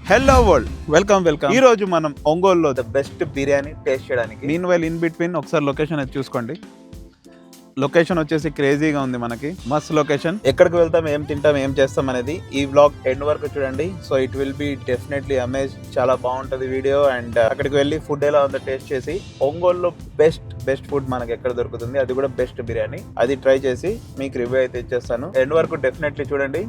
Hello world, welcome. ఈ రోజు మనం ఒంగోలులో ద బెస్ట్ బిర్యానీ టేస్ట్ చేయడానికి మీన్ వైల్ ఇన్ బిట్వీన్ ఒకసారి లొకేషన్ అది చూసుకోండి. లొకేషన్ వచ్చేసి క్రేజీగా ఉంది, మనకి మస్త్ లొకేషన్. ఎక్కడికి వెళ్తాం, ఏం తింటాం, ఏం చేస్తాం అనేది ఈ వ్లాగ్ ఎండ్ వరకు చూడండి. So it will be definitely amaze. చాలా బాగుంటది వీడియో. అండ్ అక్కడికి వెళ్ళి ఫుడ్ ఎలా ఉందో టేస్ట్ చేసి ఒంగోలులో బెస్ట్ ఫుడ్ మనకి ఎక్కడ దొరుకుతుంది, అది కూడా బెస్ట్ బిర్యానీ, అది ట్రై చేసి మీకు రివ్యూ అయితే ఇచ్చేస్తాను. ఎండ్ వరకు డెఫినెట్లీ చూడండి.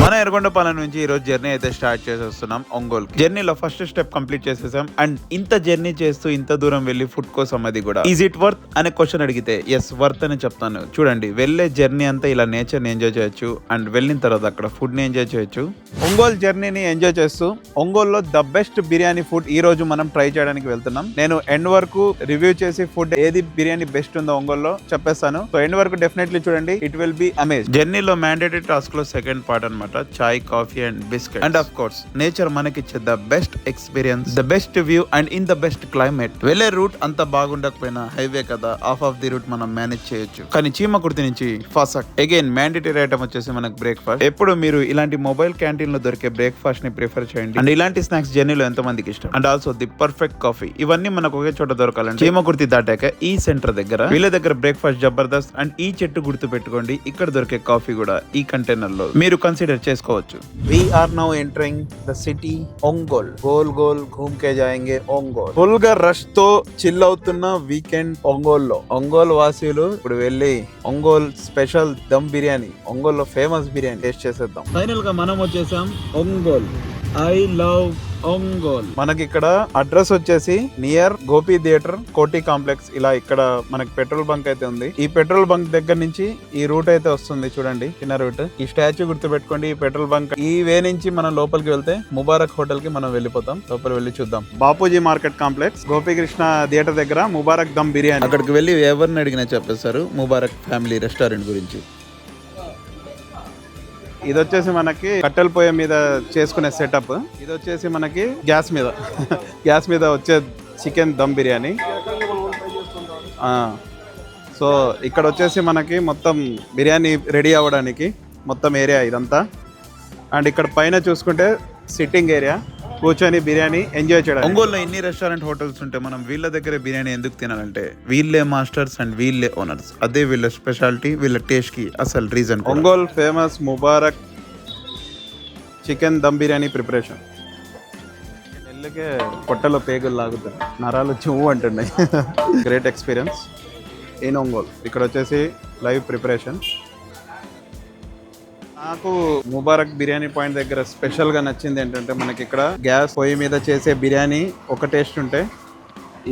మన ఎర్రగొండపాలెం నుంచి ఈ రోజు జర్నీ అయితే స్టార్ట్ చేసి వస్తున్నాం ఒంగోలు. జర్నీలో ఫస్ట్ స్టెప్ కంప్లీట్ చేసేసాం. అండ్ ఇంత జర్నీ చేస్తూ ఇంత దూరం వెళ్ళి ఫుడ్ కోసం అది కూడా ఈజ్ ఇట్ వర్త్ అనే క్వశ్చన్ అడిగితే ఎస్ వర్త్ అని చెప్తాను. చూడండి, వెళ్ళే జర్నీ అంతా ఇలా నేచర్ ని ఎంజాయ్ చేయొచ్చు, అండ్ వెళ్ళిన తర్వాత అక్కడ ఫుడ్ ని ఎంజాయ్ చేయొచ్చు. ఒంగోలు జర్నీని ఎంజాయ్ చేస్తూ ఒంగోలులో ద బెస్ట్ బిర్యానీ ఫుడ్ ఈ రోజు మనం ట్రై చేయడానికి వెళ్తున్నాం. నేను ఎండ్ వరకు రివ్యూ చేసి ఫుడ్ ఏది బిర్యానీ బెస్ట్ ఉందో ఒంగోలులో చెప్పేస్తాను. సో ఎండ్ వరకు డెఫినెట్లీ చూడండి, ఇట్ విల్ బి అమేజ్. జర్నీలో మ్యాండేటరీ టాస్క్ లో సెకండ్ పార్ట్ అన్నమాట, చాయ్, coffee and biscuit. And of course nature మనకిచ్చే the best experience, the best view and in the best climate. వెళ్ళే రూట్ అంత బాగుండకపోయినా హైవే కదా, ఆఫ్ ది రూట్ మనం మేనేజ్ చేయొచ్చు. కానీ చీమకుర్తి నుంచి ఫాసక్ అగైన్ మ్యాండేటరీ ఐటమ్ వచ్చేసి మనకు బ్రేక్ఫాస్ట్. ఎప్పుడు మీరు ఇలాంటి మొబైల్ క్యాంటీన్ లో దొరికే బ్రేక్ఫాస్ట్ ని ప్రిఫర్ చేయండి. అండ్ ఇలాంటి స్నాక్స్ జర్నీలో ఎంత మందికి ఇష్టం. And also the perfect coffee. ఇవన్నీ మనకు ఒకే చోట దొరకాలంటే చీమకుర్తి దాటాక ఈ సెంటర్ దగ్గర వీళ్ళ దగ్గర బ్రేక్ఫాస్ట్ జబర్దస్త్. అండ్ ఈ చెట్టు గుర్తు పెట్టుకోండి, ఇక్కడ దొరికే కాఫీ కూడా ఈ కంటైనర్ లో మీరు కన్సిడర్ చేసుకోవచ్చు. We are now entering the city Ongole. గోల్ ఘూమ్ కే జాయేంగే ఒంగోల్. ఫుల్ గా రష్ తో చిల్ అవుతున్న వీకెండ్ ఒంగోల్లో. ఒంగోల్ వాసీలు ఇప్పుడు వెళ్ళి ఒంగోల్ స్పెషల్ దమ్ బిర్యానీ, ఒంగోల్లో ఫేమస్ బిర్యానీ టేస్ట్ చేసేద్దాం. ఫైనల్ గా మనం వచ్చేసాం ఒంగోల్. I love Ongole. మనకి ఇక్కడ అడ్రస్ వచ్చేసి నియర్ గోపి థియేటర్, కోటి కాంప్లెక్స్. ఇలా ఇక్కడ మనకి పెట్రోల్ బంక్ అయితే ఉంది. ఈ పెట్రోల్ బంక్ దగ్గర నుంచి ఈ రూట్ అయితే వస్తుంది, చూడండి చిన్న రూట్. ఈ స్టాచ్యూ గుర్తు పెట్టుకోండి, ఈ పెట్రోల్ బంక్. ఈ వే నుంచి మనం లోపలికి వెళ్తే ముబారక్ హోటల్ కి మనం వెళ్ళిపోతాం. లోపల వెళ్ళి చూద్దాం. Bapuji market complex, Gopikrishna theatre దగ్గర ముబారక్ దమ్ బిర్యానీ. అక్కడికి వెళ్ళి ఎవరిని అడిగినా చెప్పేస్తారు ముబారక్ ఫ్యామిలీ రెస్టారెంట్ గురించి. ఇది వచ్చేసి మనకి కట్టెల పొయ్యి మీద చేసుకునే సెటప్. ఇది వచ్చేసి మనకి గ్యాస్ మీద వచ్చే చికెన్ దమ్ బిర్యానీ. సో ఇక్కడ వచ్చేసి మనకి మొత్తం బిర్యానీ రెడీ అవ్వడానికి మొత్తం ఏరియా ఇదంతా. అండ్ ఇక్కడ పైన చూసుకుంటే సిట్టింగ్ ఏరియా, కూర్చొని బిర్యానీ ఎంజాయ్ చేయడం. ఒంగోలులో ఎన్ని రెస్టారెంట్ హోటల్స్ ఉంటే మనం వీళ్ళ దగ్గర బిర్యానీ ఎందుకు తినాలంటే వీళ్ళే మాస్టర్స్ అండ్ వీళ్ళే ఓనర్స్. అదే వీళ్ళ స్పెషాలిటీ, వీళ్ళ టేస్ట్ కి అసలు reason. Ongole famous Mubarak chicken dum biryani preparation. నెల్లకే పొట్టలో పేగులు లాగుతాయి, నరాలు చెవు అంటున్నాయి. Great experience in Ongole. ఇక్కడ వచ్చేసి లైవ్ ప్రిపరేషన్. నాకు ముబారక్ బిర్యానీ పాయింట్ దగ్గర స్పెషల్గా నచ్చింది ఏంటంటే మనకి ఇక్కడ గ్యాస్ పొయ్యి మీద చేసే బిర్యానీ ఒక టేస్ట్ ఉంటే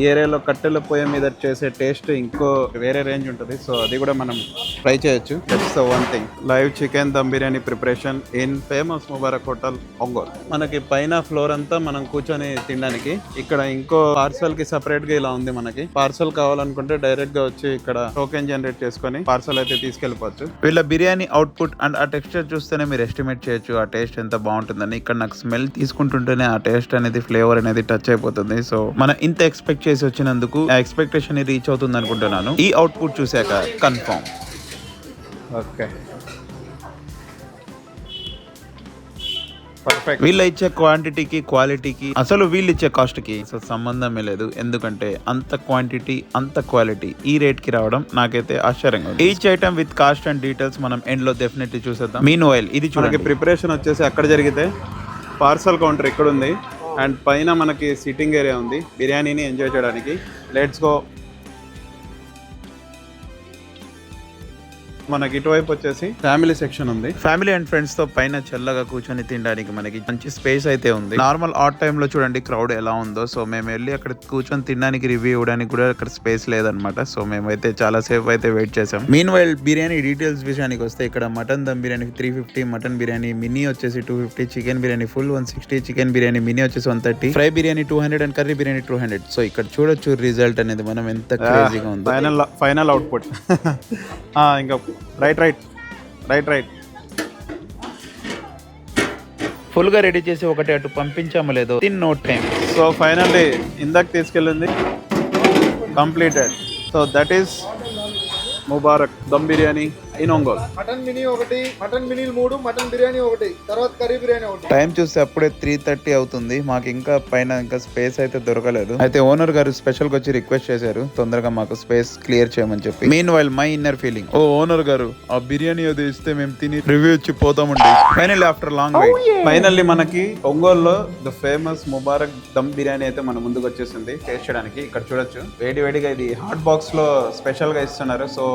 ఈ ఏరియాలో కట్టెల పొయ్యి మీద చేసే టేస్ట్ ఇంకో వేరే రేంజ్ ఉంటుంది. సో అది కూడా మనం ట్రై చేయొచ్చు. That's the one thing. Live chicken dum biryani preparation in famous Mubarak hotel Ongole. మనకి పైన ఫ్లోర్ అంతా మనం కూర్చొని తినడానికి. ఇక్కడ ఇంకో పార్సల్ కి సపరేట్ గా ఇలా ఉంది. మనకి పార్సల్ కావాలనుకుంటే డైరెక్ట్ గా వచ్చి ఇక్కడ టోకెన్ జనరేట్ చేసుకొని పార్సల్ అయితే తీసుకెళ్లిపోవచ్చు. వీళ్ళ బిర్యానీ అవుట్పుట్ అండ్ ఆ టెక్స్చర్ చూస్తేనే మీరు ఎస్టిమేట్ చేయొచ్చు ఆ టేస్ట్ ఎంత బాగుంటుందని. ఇక్కడ నాకు స్మెల్ తీసుకుంటుంటేనే ఆ టేస్ట్ అనేది, ఫ్లేవర్ అనేది టచ్ అయిపోతుంది. సో మనం ఇంత ఎక్స్పెక్ట్ చేసి వచ్చినందుకు ఆ ఎక్స్పెక్టేషన్ రీచ్ అవుతుంది అనుకుంటున్నాను. ఈ అవుట్పుట్ చూసాక కన్ఫర్మ్. Okay, perfect. వీళ్ళు ఇచ్చే క్వాంటిటీకి, క్వాలిటీకి, అసలు వీళ్ళు ఇచ్చే కాస్ట్ కి అసలు సంబంధమే లేదు. ఎందుకంటే అంత క్వాంటిటీ, అంత క్వాలిటీ ఈ రేట్ కి రావడం నాకైతే ఆశ్చర్యంగా ఉంది. Each item with cost and details మనం ఎండ్ లో డెఫినెట్లీ చూసేద్దాం. మీన్ వైల్ ఇది చూడండి, ప్రిపరేషన్ వచ్చేసి అక్కడ జరిగితే పార్సల్ కౌంటర్ ఇక్కడ ఉంది. అండ్ పైన మనకి సిట్టింగ్ ఏరియా ఉంది బిర్యానీని ఎంజాయ్ చేయడానికి. Let's go. మనకి ఇటువైపు వచ్చేసి ఫ్యామిలీ సెక్షన్ ఉంది. ఫ్యామిలీ అండ్ ఫ్రెండ్స్ తో పైన చల్లగా కూర్చొని తినడానికి మనకి మంచి స్పేస్ అయితే ఉంది. నార్మల్ ఆట్ టైమ్ లో చూడండి క్రౌడ్ ఎలా ఉందో. సో మేము వెళ్ళి అక్కడ కూర్చొని తినడానికి, రివ్యూ ఇవ్వడానికి కూడా అక్కడ స్పేస్ లేదనమాట. సో మేమైతే చాలా సేపు అయితే వెయిట్ చేసాం. మీన్ వైల్ బిర్యానీ డీటెయిల్స్ విషయానికి వస్తే ఇక్కడ mutton dum biryani 350, mutton biryani mini వచ్చేసి 250, chicken biryani full 160, chicken biryani mini వచ్చేసి 130, fry biryani 200 and curry biryani 200. So ఇక్కడ చూడొచ్చు రిజల్ట్ అనేది మనం ఎంత క్రేజీగా ఉంది. Final output. ఇంకా రైట్ ఫుల్ గా రెడీ చేసి ఒకటి అటు పంపించాము లేదో in no time. So finally ఇందాక తీసుకెళ్ళింది completed. So that is Mubarak dum biryani in Ongole. Mutton mini ఒకటి, మటన్ మినీలు 3, మటన్ బిర్యానీ ఒకటి, తర్వాత కర్రీ బిర్యానీ ఒకటి. టైం చూస్తే అప్పుడే 3:30 అవుతుంది. మాకు ఇంకా పైన ఇంకా స్పేస్ అయితే దొరకలేదు. అయితే ఓనర్ గారు స్పెషల్ గా వచ్చి రిక్వెస్ట్ చేశారు తొందరగా మాకు స్పేస్ క్లియర్ చేయమని చెప్పి. Mean while my inner feeling, ఓ ఓనర్ గారు ఆ బిర్యానీ అది ఇస్తే మేము తిని రివ్యూ ఇచ్చి పోతామండి. Finally after long wait finally మనకి ఒంగోలులో ద ఫేమస్ ముబారక్ దమ్ బిర్యానీ అయితే మన ముందుకు వచ్చేసింది టేస్ట్ చేయడానికి. ఇక్కడ చూడొచ్చు వేడిగా ఇది హాట్ బాక్స్ లో స్పెషల్ గా ఇస్తున్నారు. సో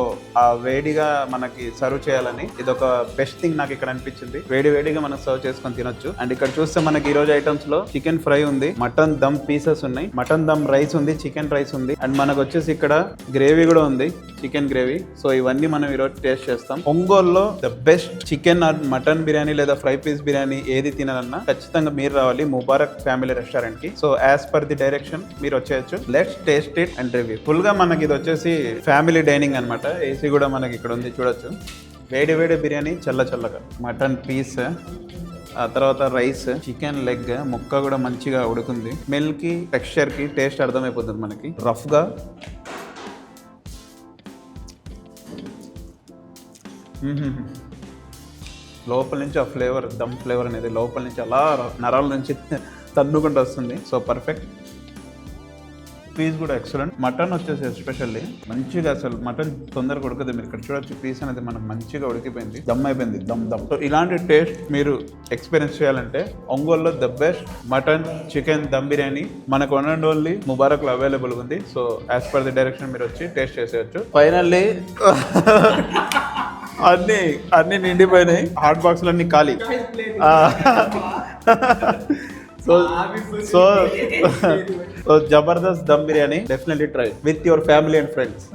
ఆ వేడిగా మనకి సర్వ్ చేయాలని ఇది ఒక బెస్ట్ థింగ్ నాకు ఇక్కడ అనిపించింది. వేడిగా మనం సర్వ్ చేసుకొని తినొచ్చు. అండ్ ఇక్కడ చూస్తే మనకి ఈ రోజు ఐటమ్స్ లో చికెన్ ఫ్రై ఉంది, మటన్ దమ్ పీసెస్ ఉన్నాయి, మటన్ దమ్ రైస్ ఉంది, చికెన్ రైస్ ఉంది, అండ్ మనకు వచ్చేసి ఇక్కడ గ్రేవీ కూడా ఉంది, చికెన్ గ్రేవీ. సో ఇవన్నీ మనం ఈ రోజు టేస్ట్ చేస్తాం. ఒంగోలులో the best chicken or mutton biryani లేదా ఫ్రై పీస్ బిర్యానీ ఏది తినాలన్నా ఖచ్చితంగా మీరు రావాలి ముబారక్ ఫ్యామిలీ రెస్టారెంట్ కి. So as per the direction మీరు వచ్చేయచ్చు. Let's taste it and review. Full గా మనకి ఇది వచ్చేసి ఫ్యామిలీ డైనింగ్ అనమాట. ఏసీ కూడా మనకి ఇక్కడ ఉంది చూడొచ్చు. వేడి బిర్యానీ చల్లగా, మటన్ పీస్, ఆ తర్వాత రైస్, చికెన్ లెగ్ ముక్క కూడా మంచిగా ఉడుకుంది. స్మెల్ కి టెక్స్చర్ కి టేస్ట్ అర్థమైపోతుంది మనకి. రఫ్ గా లోపల నుంచి ఆ ఫ్లేవర్ దమ్ ఫ్లేవర్ అనేది లోపల నుంచి అలా నరాల నుంచి తన్నుకుంటూ వస్తుంది. So perfect. పీస్ కూడా ఎక్సలెంట్. మటన్ వచ్చేసి ఎస్పెషల్లీ మంచిగా, అసలు మటన్ తొందరగా ఉడకదు. మీరు ఇక్కడ చూడొచ్చు పీస్ అనేది మనకు మంచిగా ఉడికిపోయింది, దమ్ అయిపోయింది, దమ్. సో ఇలాంటి టేస్ట్ మీరు ఎక్స్పీరియన్స్ చేయాలంటే ఒంగోలులో the best mutton chicken dum biryani మనకు వన్ అండ్ ఓన్లీ ముబారక్లో అవైలబుల్ ఉంది. So as per the direction మీరు వచ్చి టేస్ట్ చేసేయచ్చు. ఫైనల్లీ అన్ని నిండిపోయినాయి, హాట్ బాక్స్లు అన్ని ఖాళీ. సో జబర్దస్త్ dum biryani definitely try with your family and friends.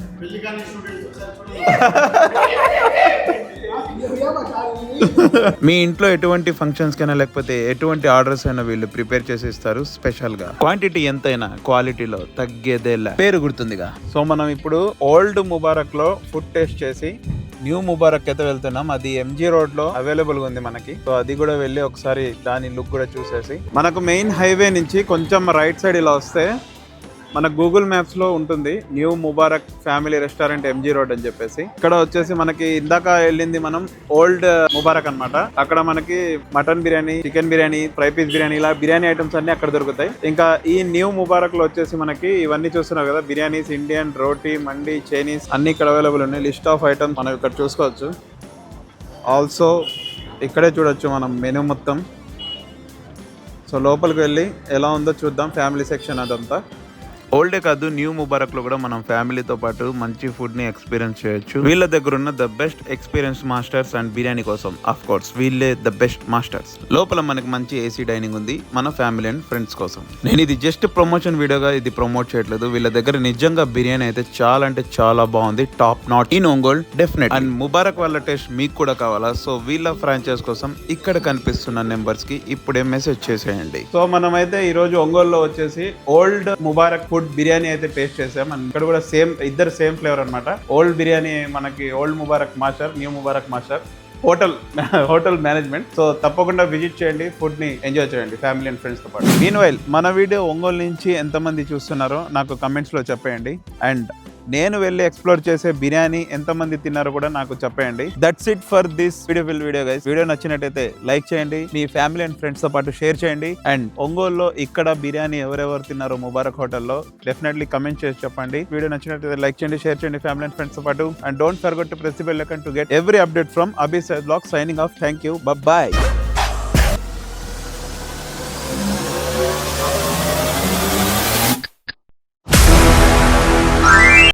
మీ ఇంట్లో ఎటువంటి ఫంక్షన్స్ కైనా లేకపోతే ఎటువంటి ఆర్డర్స్ అయినా వీళ్ళు ప్రిపేర్ చేసి ఇస్తారు స్పెషల్ గా. క్వాంటిటీ ఎంతైనా క్వాలిటీలో తగ్గేదేలా, పేరు గుర్తుందిగా. సో మనం ఇప్పుడు ఓల్డ్ ముబారక్ లో ఫుడ్ టేస్ట్ చేసి న్యూ ముబారక్ అయితే వెళ్తున్నాం. అది ఎంజీ రోడ్ లో అవైలబుల్ గా ఉంది మనకి. సో అది కూడా వెళ్ళి ఒకసారి దాని లుక్ కూడా చూసేసి, మనకు మెయిన్ హైవే నుంచి కొంచెం రైట్ సైడ్ ఇలా వస్తే మన గూగుల్ మ్యాప్స్ లో ఉంటుంది new Mubarak family restaurant MG road అని చెప్పేసి. ఇక్కడ వచ్చేసి మనకి ఇందాక వెళ్ళింది మనం ఓల్డ్ ముబారక్ అన్నమాట. అక్కడ మనకి mutton biryani, chicken biryani, fry piece biryani, ఇలా బిర్యానీ ఐటమ్స్ అన్ని అక్కడ దొరుకుతాయి. ఇంకా ఈ న్యూ ముబారక్ లో వచ్చేసి మనకి ఇవన్నీ చూస్తున్నారు కదా, బిర్యానీస్, ఇండియన్, రోటీ, మండి, చైనీస్ అన్ని ఇక్కడ అవైలబుల్ ఉన్నాయి. లిస్ట్ ఆఫ్ ఐటమ్స్ మనం ఇక్కడ చూసుకోవచ్చు. ఆల్సో ఇక్కడే చూడొచ్చు మనం మెనూ మొత్తం. సో లోపలికి వెళ్ళి ఎలా ఉందో చూద్దాం ఫ్యామిలీ సెక్షన్ అదంతా. ఓల్డే కాదు, న్యూ ముబారక్ లో కూడా మనం ఫ్యామిలీతో పాటు మంచి ఫుడ్ ని ఎక్స్పీరియన్స్ చేయొచ్చు. వీళ్ళ దగ్గర ఉన్న the best experience masters and biryani కోసం ఆఫ్ కోర్స్ వీళ్ళే ద బెస్ట్ మాస్టర్స్. లోపల మనకి మంచి ఏసీ డైనింగ్ ఉంది మన ఫ్యామిలీ అండ్ ఫ్రెండ్స్ కోసం. నేను ఇది జస్ట్ ప్రమోషన్ వీడియోగా ఇది ప్రమోట్ చేయట్లేదు. వీళ్ళ దగ్గర నిజంగా బిర్యానీ అయితే చాలా అంటే చాలా బాగుంది, top notch in Ongole definite. And Mubarak వాళ్ళ టేస్ట్ మీకు కూడా కావాలా? సో వీళ్ళ ఫ్రాంచైజ్ కోసం ఇక్కడ కనిపిస్తున్న నెంబర్స్ కి ఇప్పుడే మెసేజ్ చేసేయండి. సో మనమైతే ఈ రోజు ఒంగోలులో వచ్చేసి ఓల్డ్ ముబారక్ ఫుడ్ బిర్యానీ అయితే టేస్ట్ చేసాం. అండ్ ఇక్కడ కూడా ఇద్దరు సేమ్ ఫ్లేవర్ అనమాట. ఓల్డ్ బిర్యానీ మనకి old Mubarak master, new Mubarak master, hotel management. So తప్పకుండా విజిట్ చేయండి, ఫుడ్ ని ఎంజాయ్ చేయండి ఫ్యామిలీ అండ్ ఫ్రెండ్స్ తో పాటు. మీన్ వైల్ మన వీడియో ఒంగోలు నుంచి ఎంతమంది చూస్తున్నారో నాకు కమెంట్స్ లో చెప్పేయండి. అండ్ నేను వెళ్ళి ఎక్స్ప్లోర్ చేసే బిర్యానీ ఎంతమంది తిన్నారో కూడా నాకు చెప్పండి. That's it for this beautiful video guys. Video నచ్చినట్టయితే లైక్ చేయండి, మీ ఫ్యామిలీ అండ్ ఫ్రెండ్స్ తో పాటు షేర్ చేయండి. అండ్ ఒంగోలులో ఇక్కడ బిర్యానీ ఎవరెవరు తిన్నారో ముబారక్ హోటల్లో డెఫినెట్లీ కమెంట్ చేసి చెప్పండి. వీడియో నచ్చినట్టయితే లైక్ చేయండి, షేర్ చేయండి ఫ్యామిలీ అండ్ ఫ్రెండ్స్ తో పాటు. And don't forget to press the bell icon to get every update from Abi's vlogs. Signing off. Thank you. By.